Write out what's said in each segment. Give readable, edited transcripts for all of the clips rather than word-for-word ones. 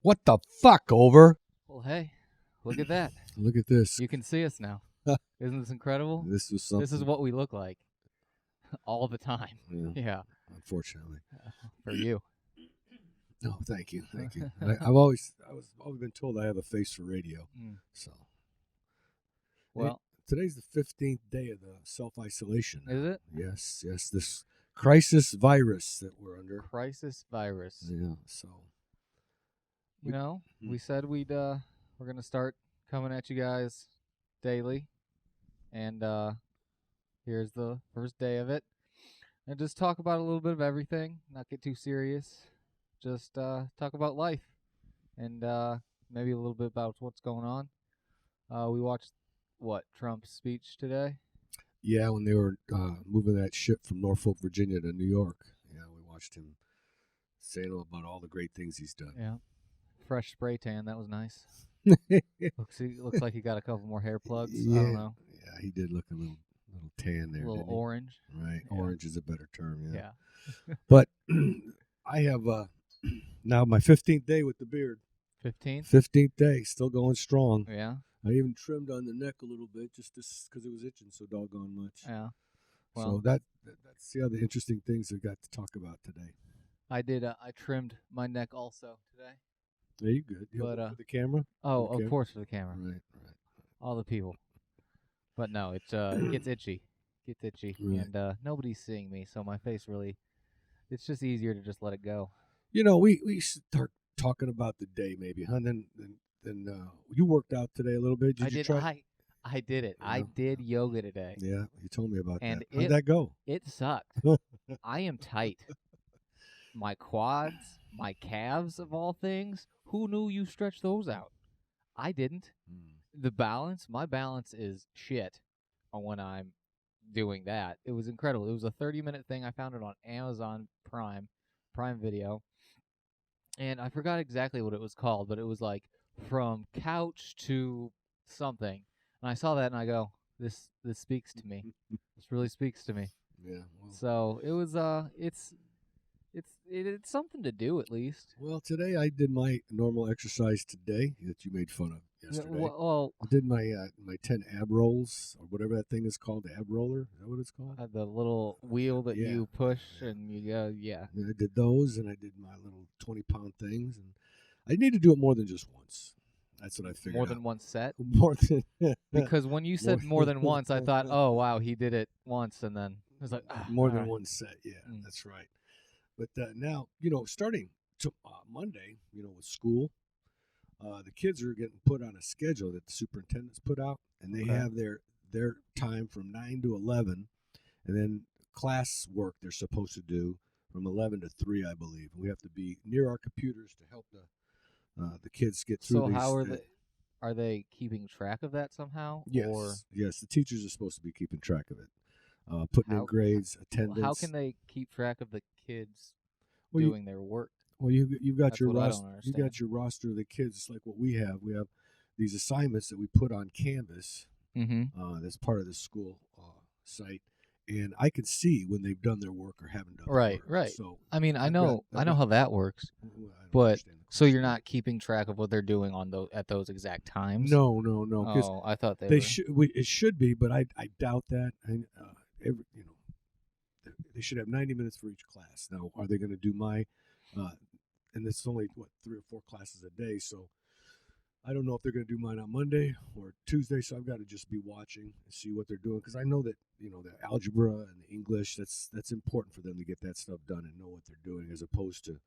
What the fuck, Over? Well, hey, look at that. Look at this. You can see us now. Isn't this incredible? This was something. This is what we look like all the time. Yeah, Yeah, unfortunately. for you. No, thank you. I've always been told I have a face for radio. So, Well, today's the 15th day of the self-isolation. Is it? Yes. This crisis virus that we're under. Crisis virus. Yeah. So, we said we're gonna start coming at you guys daily, and here's the first day of it, and just talk about a little bit of everything. Not get too serious. Just talk about life, and maybe a little bit about what's going on. We watched Trump's speech today. Yeah, when they were moving that ship from Norfolk, Virginia to New York. Yeah, we watched him saying about all the great things he's done. Yeah, fresh spray tan. That was nice. Looks like he got a couple more hair plugs. Yeah, I don't know. Yeah, he did look a little tan there. A little orange. Right, Yeah. Orange is a better term. Yeah. But I have now my 15th day with the beard. 15th. 15th day, still going strong. Yeah. I even trimmed on the neck a little bit just because it was itching so doggone much. Yeah. Well, so that's the other interesting things we got to talk about today. I did. I trimmed my neck also today. Yeah, you good? You for the camera? Oh, of course for the camera. Right. All the people. But no, it gets itchy. Right. And nobody's seeing me, so my face really. It's just easier to just let it go. We start talking about the day maybe, huh? Then you worked out today a little bit. I did it. Yeah. I did yoga today. Yeah, you told me about and that. How'd that go? It sucked. I am tight. My quads, my calves, of all things. Who knew you stretch those out? I didn't. My balance is shit when I'm doing that. It was incredible. It was a 30-minute thing. I found it on Amazon Prime Video. And I forgot exactly what it was called, but it was like from couch to something. And I saw that and I go, this speaks to me. This really speaks to me. Yeah. Well, so it was it's something to do at least. Well, today I did my normal exercise today that you made fun of yesterday. Well, I did my 10 ab rolls or whatever that thing is called, the ab roller. Is that what it's called? The little wheel that you push and you go, yeah. I did those, and I did my little 20-pound things, and I need to do it more than just once. That's what I figured. More than one set? More than because when you said more than once, I thought, oh wow, he did it once, and then it was like more than one set. Yeah, that's right. But now, starting Monday, with school, the kids are getting put on a schedule that the superintendent's put out, and they have their time from 9 to 11, and then class work they're supposed to do from 11 to 3, I believe. We have to be near our computers to help the kids get through. So how are they keeping track of that somehow? Yes, yes, the teachers are supposed to be keeping track of it, putting in grades, attendance. How can they keep track of the kids doing their work? Well, you've got your roster. You got your roster of the kids. It's like what we have. We have these assignments that we put on Canvas. That's part of the school site, and I can see when they've done their work or haven't done their work. Right. So I mean, I know how that works, but so you're not keeping track of what they're doing at those exact times. No. Oh, I thought they should. It should be, but I doubt that. They should have 90 minutes for each class. Now, are they going to do my? And it's only 3 or 4 classes a day, so I don't know if they're going to do mine on Monday or Tuesday. So I've got to just be watching and see what they're doing, because I know that the algebra and the English, that's important for them to get that stuff done and know what they're doing, as opposed to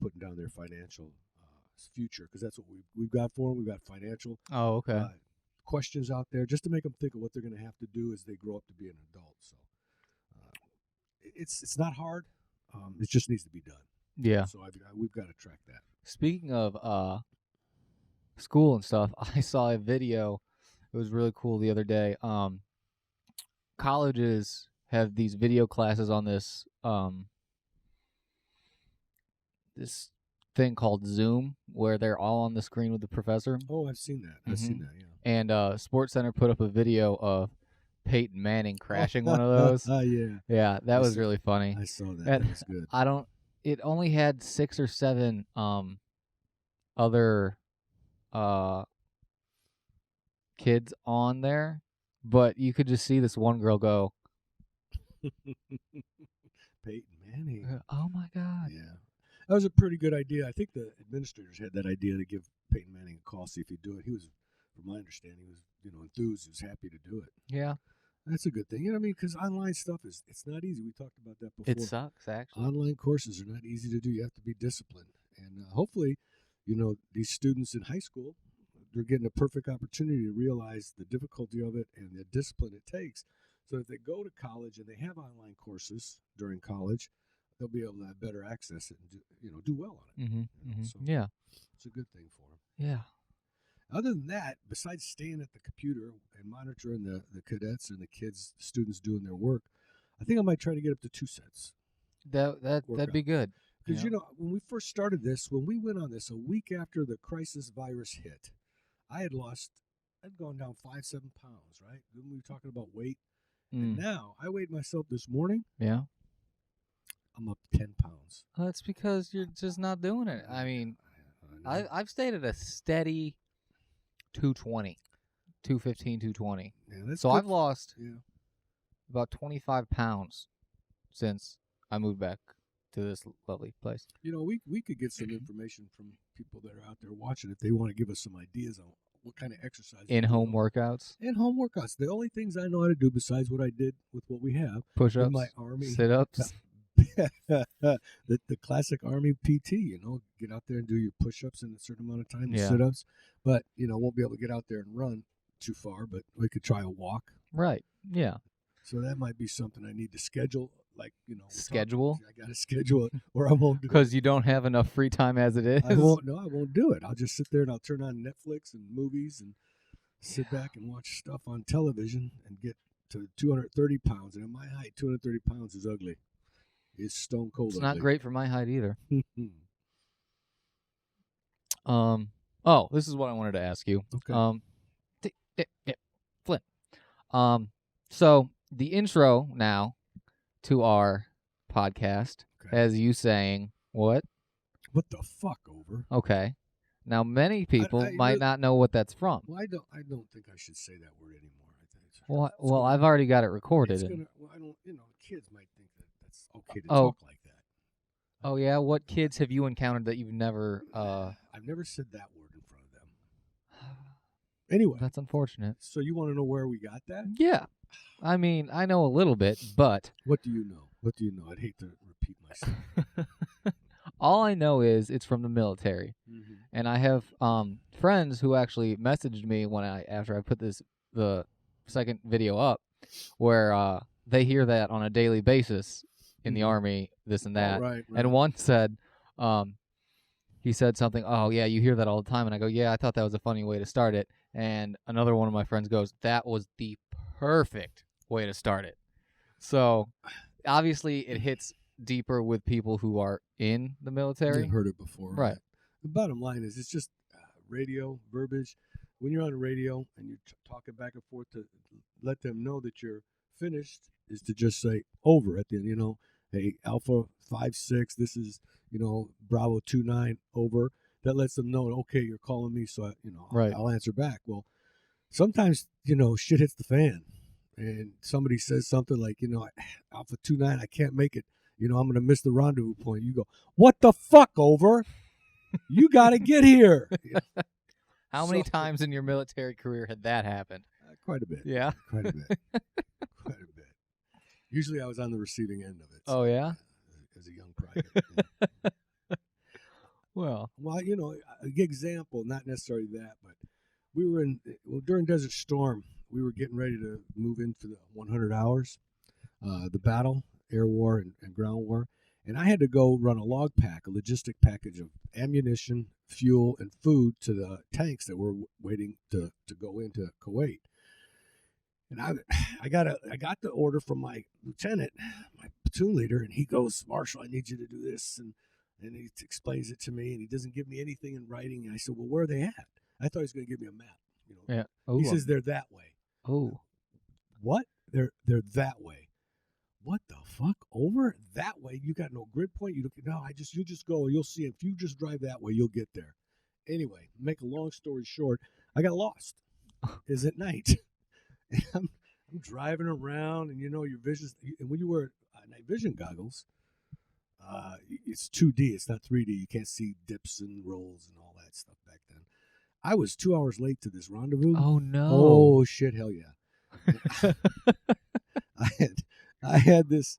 putting down their financial future, because that's what we've got for them. We've got financial questions out there just to make them think of what they're going to have to do as they grow up to be an adult. So it's not hard. It just needs to be done. Yeah. So we've got to track that. Speaking of school and stuff, I saw a video. It was really cool the other day. Colleges have these video classes on this this thing called Zoom, where they're all on the screen with the professor. Oh, I've seen that. I've seen that. Yeah. And SportsCenter put up a video of Peyton Manning crashing one of those. Yeah, that was really funny. I saw that. That was good. It only had 6 or 7 other kids on there, but you could just see this one girl go, Peyton Manning. "Oh my god!" Yeah, that was a pretty good idea. I think the administrators had that idea to give Peyton Manning a call, see if he'd do it. He was, from my understanding, he was enthused. He was happy to do it. Yeah, That's a good thing. I mean, because online stuff it's not easy. We talked about that before. it sucks actually. Online courses are not easy to do. You have to be disciplined, and hopefully, these students in high school, they're getting a perfect opportunity to realize the difficulty of it and the discipline it takes. So if they go to college and they have online courses during college, they'll be able to have better access it and do well on it. So Yeah, it's a good thing for them. yeah. Other than that, besides staying at the computer and monitoring the cadets and the students doing their work, I think I might try to get up to 2 sets. That'd be good. Because, when we first started this, when we went on this a week after the crisis virus hit, I'd gone down 5-7 pounds, right? Then we were talking about weight. And now I weighed myself this morning. Yeah. I'm up 10 pounds. Well, that's because you're just not doing it. I mean, I've stayed at a steady 220, 215, 220. Yeah, that's So good. I've lost Yeah. about 25 pounds since I moved back to this lovely place. We could get some information from people that are out there watching if they want to give us some ideas on what kind of exercise. In-home workouts. In-home workouts. The only things I know how to do besides what I did with what we have. Push-ups. In my Army. Sit-ups. the classic Army PT, get out there and do your push-ups in a certain amount of time, Yeah. sit-ups. But, won't be able to get out there and run too far, but we could try a walk. Right. Yeah. So that might be something I need to schedule. Like, Schedule? I got to schedule it or I won't do it. Because you don't have enough free time as it is. I won't do it. I'll just sit there and I'll turn on Netflix and movies and sit back and watch stuff on television and get to 230 pounds. And at my height, 230 pounds is ugly. It's stone cold It's ugly. not great for my height either. Oh, this is what I wanted to ask you. Okay. Flint. So the intro now to our podcast Okay. has you saying what? What the fuck, over? Okay. Now many people I might not know what that's from. Well, I don't think I should say that word anymore. I think it's Well, I've already got it it's recorded. gonna, well, I don't. Kids might think that's okay to Oh. talk like that. Oh yeah, what kids have you encountered that you've never? I've never said that word in front of them. Anyway, That's unfortunate. so you want to know where we got that? Yeah, I mean I know a little bit, but What do you know? I'd hate to repeat myself. all I know is it's from the military. Mm-hmm. And I have friends who actually messaged me after I put the second video up, where they hear that on a daily basis in the Army, this and that. Right. And one said, he said something, "Oh yeah, you hear that all the time." And I go, "Yeah, I thought that was a funny way to start it." And another one of my friends goes, "That was the perfect way to start it." So obviously it hits deeper with people who are in the military. I've heard it before. Right. The bottom line is it's just radio verbiage. When you're on the radio and you're talking back and forth to let them know that you're finished, is to just say over at the end. Hey, Alpha 5-6. This is Bravo 2-9 over. That lets them know. Okay, you're calling me, so Right. I'll answer back. Well, sometimes shit hits the fan, and somebody says something like Alpha 2-9. I can't make it. I'm going to miss the rendezvous point. You go, what the fuck, over? You got to get here. How many So- times in your military career had that happened? Quite a bit. Yeah. Quite a bit. Quite a bit. Usually I was on the receiving end of it. Oh, yeah? As a young private. Yeah. Well, Well, an example, not necessarily that, but we were during Desert Storm, we were getting ready to move in for the 100 hours, the battle, air war and ground war. And I had to go run a log pack, a logistic package of ammunition, fuel, and food to the tanks that were waiting to go into Kuwait. And I got the order from my lieutenant, my platoon leader, and he goes, "Marshal, I need you to do this." And he explains it to me, and he doesn't give me anything in writing. And I said, "Well, where are they at?" I thought he was going to give me a map. yeah. Oh, He says they're that way. oh, What? They're that way. What the fuck? Over that way? You got no grid point. You just go. You'll see. If you just drive that way, you'll get there. anyway, make a long story short, I got lost. Is at night. And I'm driving around, and your vision. And when you wear night vision goggles, it's 2D. It's not 3D. You can't see dips and rolls and all that stuff back then. I was 2 hours late to this rendezvous. Oh no! Oh shit! Hell yeah! I had this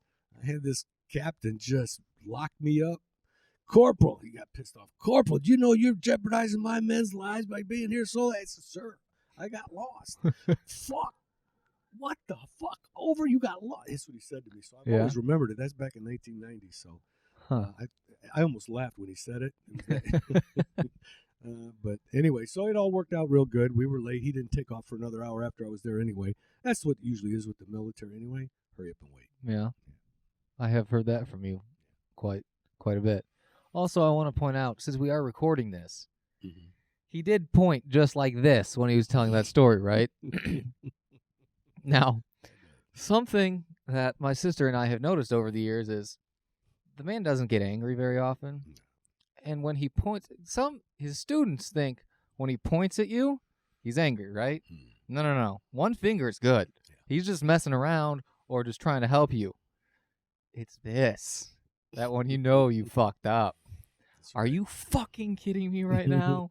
captain just lock me up. Corporal, he got pissed off. Corporal, do you know you're jeopardizing my men's lives by being here so late? I said, sir, I got lost. Fuck. What the fuck? Over, you got lost. That's what he said to me. So I've always remembered it. That's back in 1990. So I almost laughed when he said it. But anyway, so it all worked out real good. We were late. He didn't take off for another hour after I was there anyway. That's what it usually is with the military anyway. Hurry up and wait. Yeah. I have heard that from you quite a bit. Also, I want to point out, since we are recording this, he did point just like this when he was telling that story, right? Now, something that my sister and I have noticed over the years is the man doesn't get angry very often. And when he points, his students think when he points at you, he's angry, right? No. One finger is good. He's just messing around or just trying to help you. It's this. That one you fucked up. Are you fucking kidding me right now?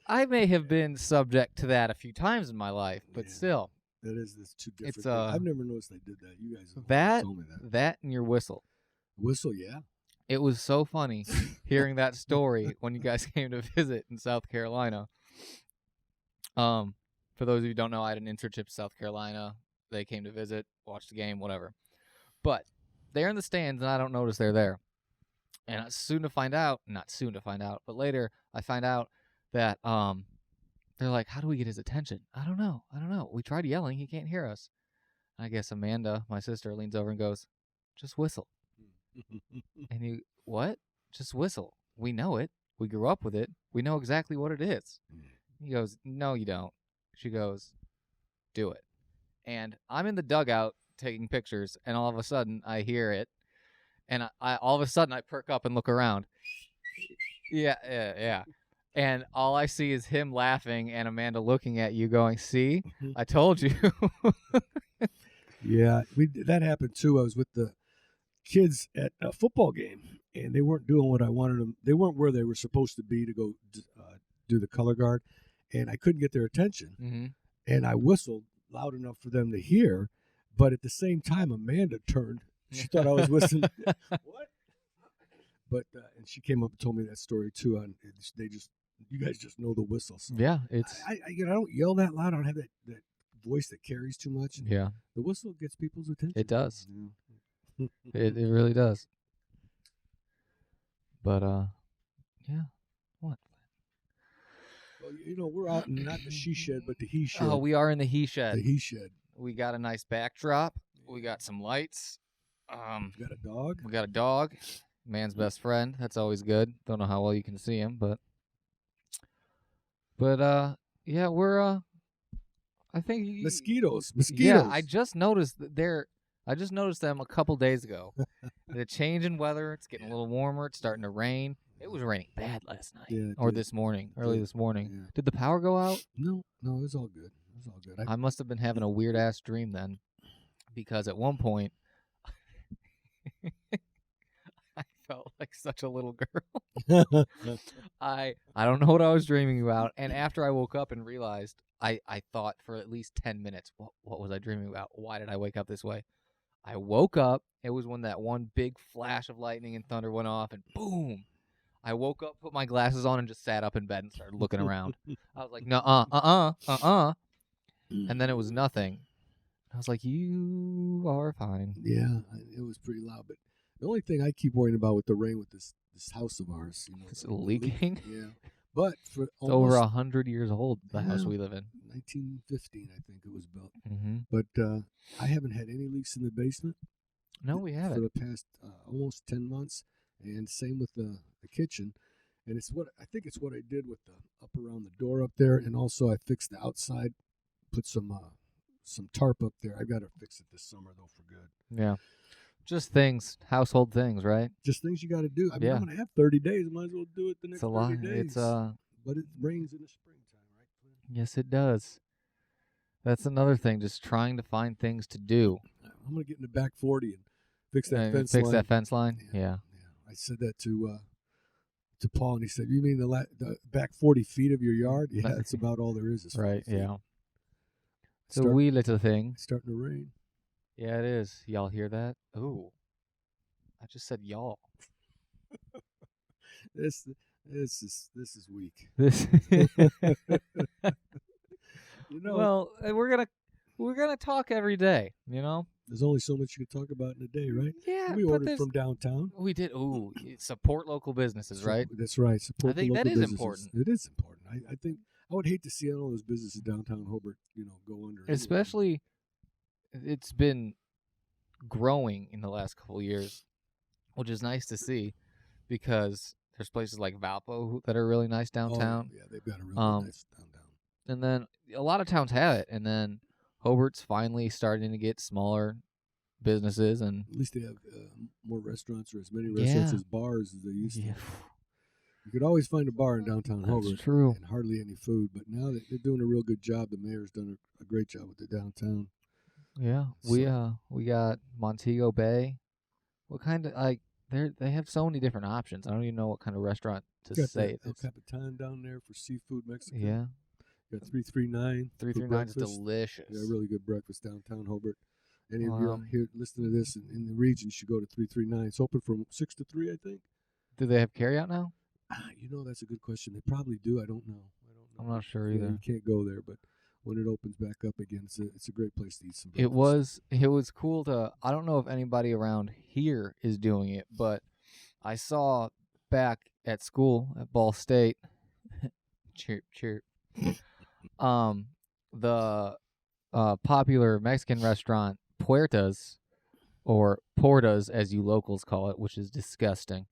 I may have been subject to that a few times in my life, but still. That is two different things. I've never noticed they did that. You guys told me that. That and your whistle. Whistle, yeah. It was so funny hearing that story when you guys came to visit in South Carolina. For those of you who don't know, I had an internship in South Carolina. They came to visit, watch the game, whatever. But they're in the stands, and I don't notice they're there. And not soon to find out, but later I find out that they're like, how do we get his attention? I don't know. We tried yelling. He can't hear us. I guess Amanda, my sister, leans over and goes, just whistle. And he, what? Just whistle. We know it. We grew up with it. We know exactly what it is. He goes, no, you don't. She goes, do it. And I'm in the dugout taking pictures, and all of a sudden I hear it. And I all of a sudden I perk up and look around. Yeah. And all I see is him laughing and Amanda looking at you going, see, I told you. Yeah, that happened too. I was with the kids at a football game, and they weren't doing what I wanted them. They weren't where they were supposed to be to go do the color guard, and I couldn't get their attention. And I whistled loud enough for them to hear, but at the same time, Amanda turned. She thought I was whistling. What? But and she came up and told me that story too. You guys just know the whistle. So yeah, it's. I don't yell that loud. I don't have that voice that carries too much. Yeah, the whistle gets people's attention. It does. it really does. But yeah. What? Well, we're out in not the she shed, but the he shed. Oh, we are in the he shed. The he shed. We got a nice backdrop. We got some lights. We got a dog. We got a dog. Man's best friend. That's always good. Don't know how well you can see him, but yeah, we're I think mosquitoes. Yeah, I just noticed them a couple days ago. The change in weather, it's getting a little warmer, it's starting to rain. It was raining bad last night or this morning, early this morning. Yeah. Did the power go out? No, it was all good. I must have been having a weird ass dream then, because at one point I felt like such a little girl. I don't know what I was dreaming about, and after I woke up and realized, I thought for at least 10 minutes, what was I dreaming about? Why did I wake up this way? I woke up. It was when that one big flash of lightning and thunder went off, and boom. I woke up, put my glasses on, and just sat up in bed and started looking around. I was like, and then it was nothing. I was like, you are fine. Yeah, it was pretty loud. But the only thing I keep worrying about with the rain with this house of ours, it's leaking. Yeah, but for it's over 100 years old. The house we live in, 1915, I think it was built. Mm-hmm. But I haven't had any leaks in the basement. No, we haven't for the past almost 10 months, and same with the kitchen. And it's what I did with the up around the door up there, and also I fixed the outside, put some tarp up there. I've got to fix it this summer though for good. Yeah. Just things, household things, right? Just things you got to do. I mean, Yeah. I'm gonna have 30 days. I might as well do it the next It's a 30 lot. days. But it rains in the springtime, right? Clint? Yes, it does. That's another thing, just trying to find things to do. I'm gonna get in the back 40 and fix that fence Fix line. that fence line? Yeah. Yeah. I said that to Paul, and he said, "You mean the back 40 feet of your yard? Yeah, that's about all there is." Right, 40 feet. yeah. It's a wee little thing. It's starting to rain. Yeah, it is. Y'all hear that? Ooh. I just said y'all. This is weak. This You know, Well, we're gonna talk every day, you know? there's only so much you can talk about in a day, right? Yeah, We ordered from downtown. we did. Ooh, support local businesses, right? That's right. Support I think the that local is businesses. important. It is important. I think I would hate to see all those businesses downtown Hobart, go under. anyway. Especially, it's been growing in the last couple of years, which is nice to see, because there's places like Valpo that are really nice Oh, downtown, yeah, they've got a really nice downtown. and then a lot of towns have it, and then Hobart's finally starting to get smaller businesses, and At least they have more restaurants, or as many restaurants Yeah. as bars as they used yeah, to. You could always find a bar in downtown that's Hobart true. and hardly any food. But now they're doing a real good job. The mayor's done a great job with the downtown. Yeah, we got Montego Bay. What kind of they have so many different options. I don't even know what kind of restaurant to Got say. El Capitan down there for seafood Mexican. Yeah, Got 339. 339 is breakfast. delicious. Yeah, really good breakfast downtown Hobart. Any of Wow. you here listening to this in the region, you should go to 339. It's open from 6 to 3, I think. Do they have carryout now? That's a good question. They probably do. I don't know. I'm not sure Yeah, either. you can't go there, but when it opens back up again, it's a great place to eat some It breakfast. was cool to. I don't know if anybody around here is doing it, but I saw back at school at Ball State. chirp chirp. The popular Mexican restaurant Puertas, or Portas as you locals call it, which is disgusting.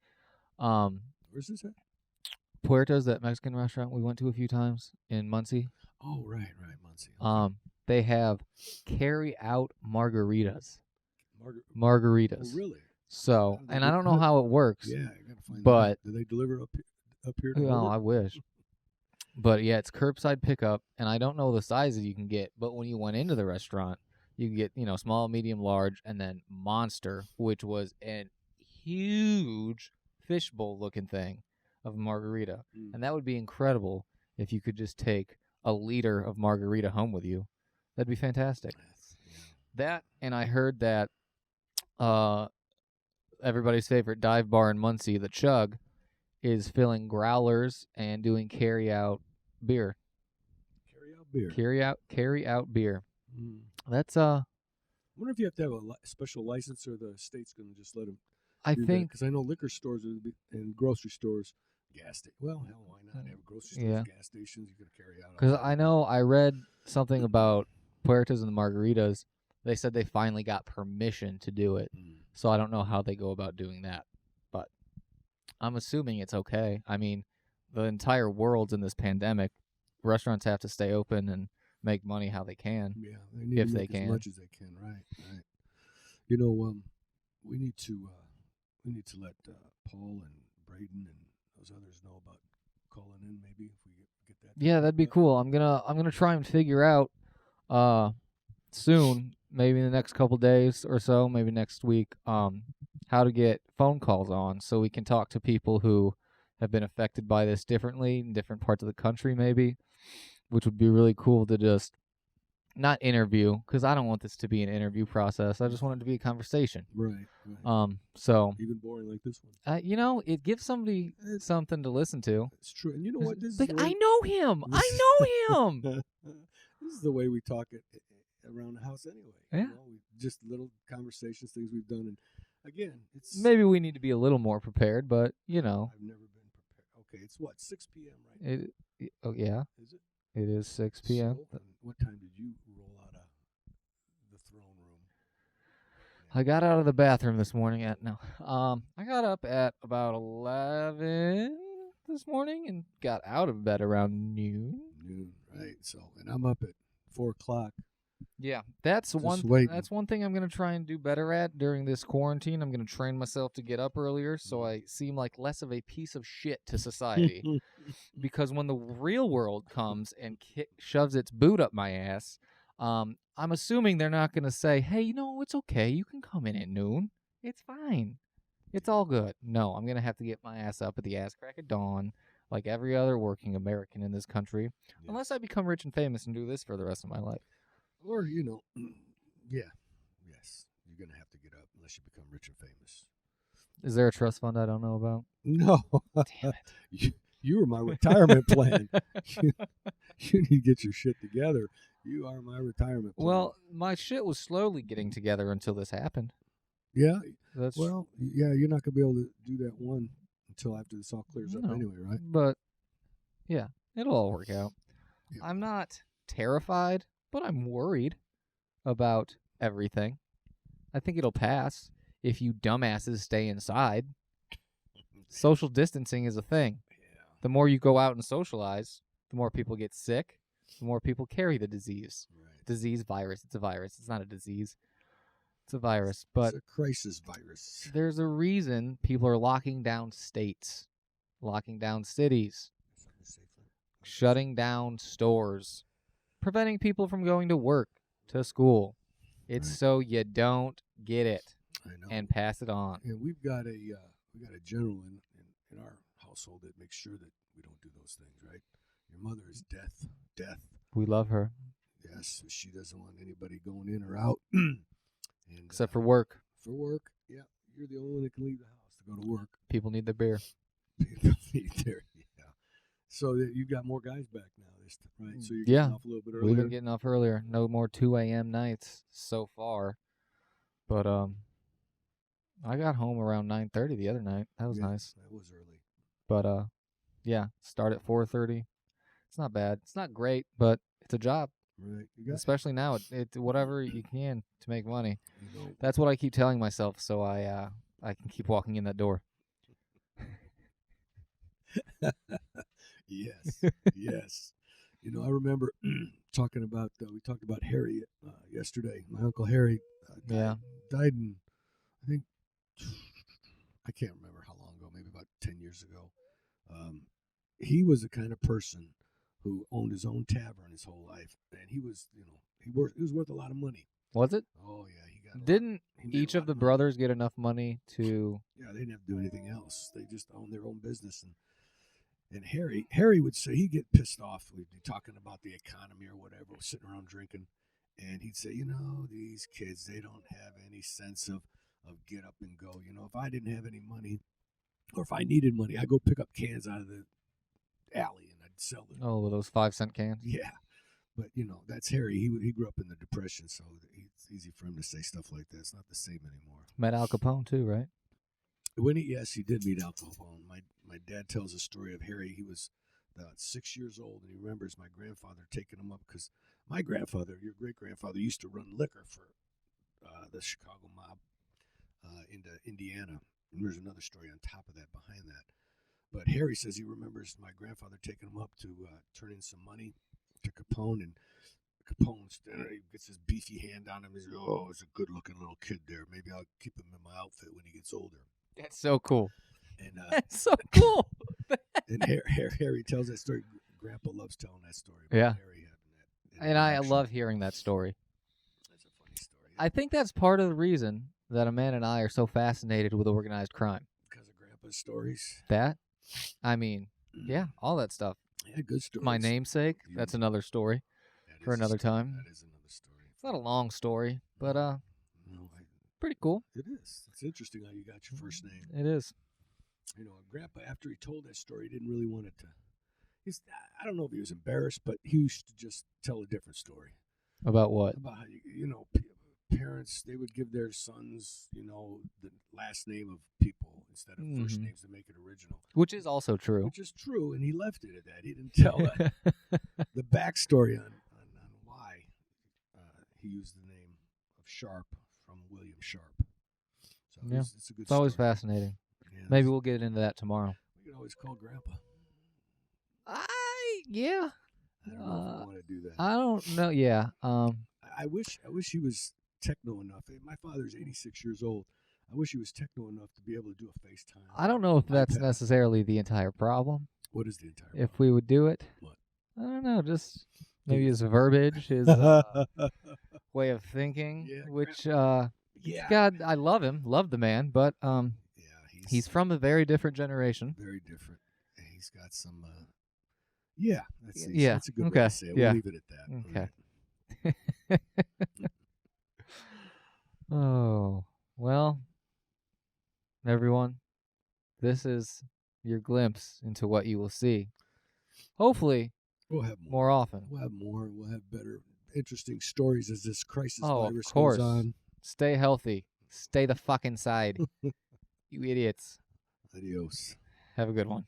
Where's this at? Puertas, that Mexican restaurant we went to a few times in Muncie. Oh, right, Muncie. Okay. They have carry out margaritas. Oh, really? So, How do they and do- I don't know how it works. Yeah, I gotta find But- out. Do they deliver up here? To Oh, Hobart? I wish. But yeah, it's curbside pickup, and I don't know the sizes you can get. But when you went into the restaurant, you can get small, medium, large, and then monster, which was a huge fishbowl looking thing of margarita, Mm. and that would be incredible if you could just take a liter of margarita home with you. That'd be fantastic. Yeah. That, and I heard that everybody's favorite dive bar in Muncie, the Chug, is filling growlers and doing carry out beer. Carry out beer. Mm. That's I wonder if you have to have a special license, or the state's going to just let them. I think because I know liquor stores and grocery stores, gas station. Well, hell, why not have grocery stores, Yeah. gas stations? You can carry out. because I know I read something about Puertas and the margaritas. They said they finally got permission to do it. Mm. So I don't know how they go about doing that, but I'm assuming it's okay. I mean, the entire world's in this pandemic. Restaurants have to stay open and make money how they can. Yeah, they need If to they make can. as much as they can. Right. We need to let Paul and Braden and those others know about calling in. Maybe if we get that. Yeah, that'd be cool. I'm gonna try and figure out soon, maybe in the next couple days or so, maybe next week, how to get phone calls on so we can talk to people who have been affected by this differently in different parts of the country, maybe, which would be really cool to just not interview, because I don't want this to be an interview process. I just want it to be a conversation. Right. So Even boring like this one. it gives somebody something to listen to. It's true. And you know what? This is Like, the way, I know him. I know him. this is the way we talk around the house anyway. Yeah. Just little conversations, things we've done, and again, it's Maybe we need to be a little more prepared, but I've never been prepared. Okay, it's what 6 p.m. right now. oh yeah, Is it? it is 6 p.m. So, and what time did you roll out of the throne room? I got out of the bathroom this morning I got up at about 11 this morning and got out of bed around noon. Noon, right? So, and I'm up at 4 o'clock Yeah, that's Just waiting. that's one thing I'm gonna try and do better at during this quarantine. I'm gonna train myself to get up earlier, so I seem like less of a piece of shit to society. Because when the real world comes and shoves its boot up my ass, I'm assuming they're not gonna say, "Hey, it's okay. You can come in at noon. It's fine. It's all good." No, I'm gonna have to get my ass up at the ass crack of dawn, like every other working American in this country, unless I become rich and famous and do this for the rest of my life. Or, yeah, yes, you're going to have to get up unless you become rich and famous. Is there a trust fund I don't know about? No. Damn it. You were my retirement plan. You need to get your shit together. You are my retirement plan. Well, my shit was slowly getting together until this happened. Yeah. That's Well, yeah, you're not going to be able to do that one until after this all clears up anyway, right? But, yeah, it'll all work out. Yeah. I'm not terrified, but I'm worried about everything. I think it'll pass if you dumbasses stay inside. Social distancing is a thing. Yeah. The more you go out and socialize, the more people get sick, the more people carry the disease. Right. Disease, virus. It's a virus. It's not a disease. It's a virus. But it's a crisis virus. there's a reason people are locking down states, locking down cities, shutting down stores, preventing people from going to work, to school. It's Right. so you don't get it I know. and pass it on. And we've got a general in our household that makes sure that we don't do those things, right? Your mother is death. We love her, Yes, she doesn't want anybody going in or out. And, except for work. for work. Yeah, you're the only one that can leave the house to go to work. People need their beer. There, yeah. So that you've got more guys back now, right? So you're Yeah. getting off a little bit earlier. We've been getting off earlier. No more 2 a.m. nights so far. But I got home around 9:30 the other night. That was Yeah, nice. That was early. But yeah, start at 4:30. It's not bad. It's not great, but it's a job. Right. You got Especially now, it whatever you can to make money. you know, That's what I keep telling myself, so I can keep walking in that door. Yes, yes. I remember talking about we talked about Harry yesterday. My uncle Harry died in, I think, I can't remember how long ago, maybe about 10 years ago. He was the kind of person who owned his own tavern his whole life, and he was worth a lot of money. Was it? Oh yeah, he got. Didn't he made a each lot of the money. brothers get enough money to? Yeah, they didn't have to do anything else. They just owned their own business. And Harry would say, he'd get pissed off. We'd be talking about the economy or whatever, sitting around drinking. And he'd say, these kids, they don't have any sense of get up and go. If I didn't have any money or if I needed money, I'd go pick up cans out of the alley and I'd sell them. Oh, those 5-cent cans. Yeah. But, that's Harry. He grew up in the Depression, so it's easy for him to say stuff like that. It's not the same anymore. Met Al Capone too, right? Yes, he did meet Al Capone. My dad tells a story of Harry. He was 6 years old, and he remembers my grandfather taking him up because my grandfather, your great-grandfather, used to run liquor for the Chicago mob into Indiana. And there's another story on top of that, behind that. But Harry says he remembers my grandfather taking him up to turn in some money to Capone, and Capone he gets his beefy hand on him. He's like, "Oh, it's a good-looking little kid there. Maybe I'll keep him in my outfit when he gets older." That's so cool. And That's so cool. and Harry tells that story. Grandpa loves telling that story. Yeah. Harry having that And I interaction. love hearing that story. That's a funny story. I think that's part of the reason that Amanda and I are so fascinated with organized crime. Because of Grandpa's stories. That, I mean, yeah, all that stuff. Yeah, good stories. My namesake, that's another story That for is a another story. time. That is another story. It's not a long story, but No, pretty cool. it is. It's interesting how you got your first name. It is. Grandpa, after he told that story, he didn't really want it to. I don't know if he was embarrassed, but he used to just tell a different story About what? about how parents, they would give their sons, the last name of people instead of first Mhm. names to make it original, Which is also true. which is true, and he left it at that. He didn't tell the backstory on why he used the name of Sharp from William Sharp. So Yeah. it's a good It's always story. fascinating. Yeah, Maybe we'll get into that tomorrow. we can always call Grandpa. Yeah. I don't know if I want to do that. I don't know. Yeah. I wish he was techno enough. My father's 86 years old. I wish he was techno enough to be able to do a FaceTime. I don't know if that's iPad. necessarily the entire problem. What is the entire? If we would do it, What? I don't know. Just maybe his verbiage, his way of thinking, Yeah, which yeah, God, I love him, love the man, but yeah, he's from a very different generation. very different. And he's got some. Yeah, Yeah, that's a good okay, way to say it. yeah. We'll leave it at that. Okay. Oh, well, everyone, this is your glimpse into what you will see. Hopefully, We'll have more often. We'll have more. We'll have better, interesting stories as this crisis Oh, virus of course. goes on. Stay healthy. Stay the fucking side. You idiots. Adios. Have a good one.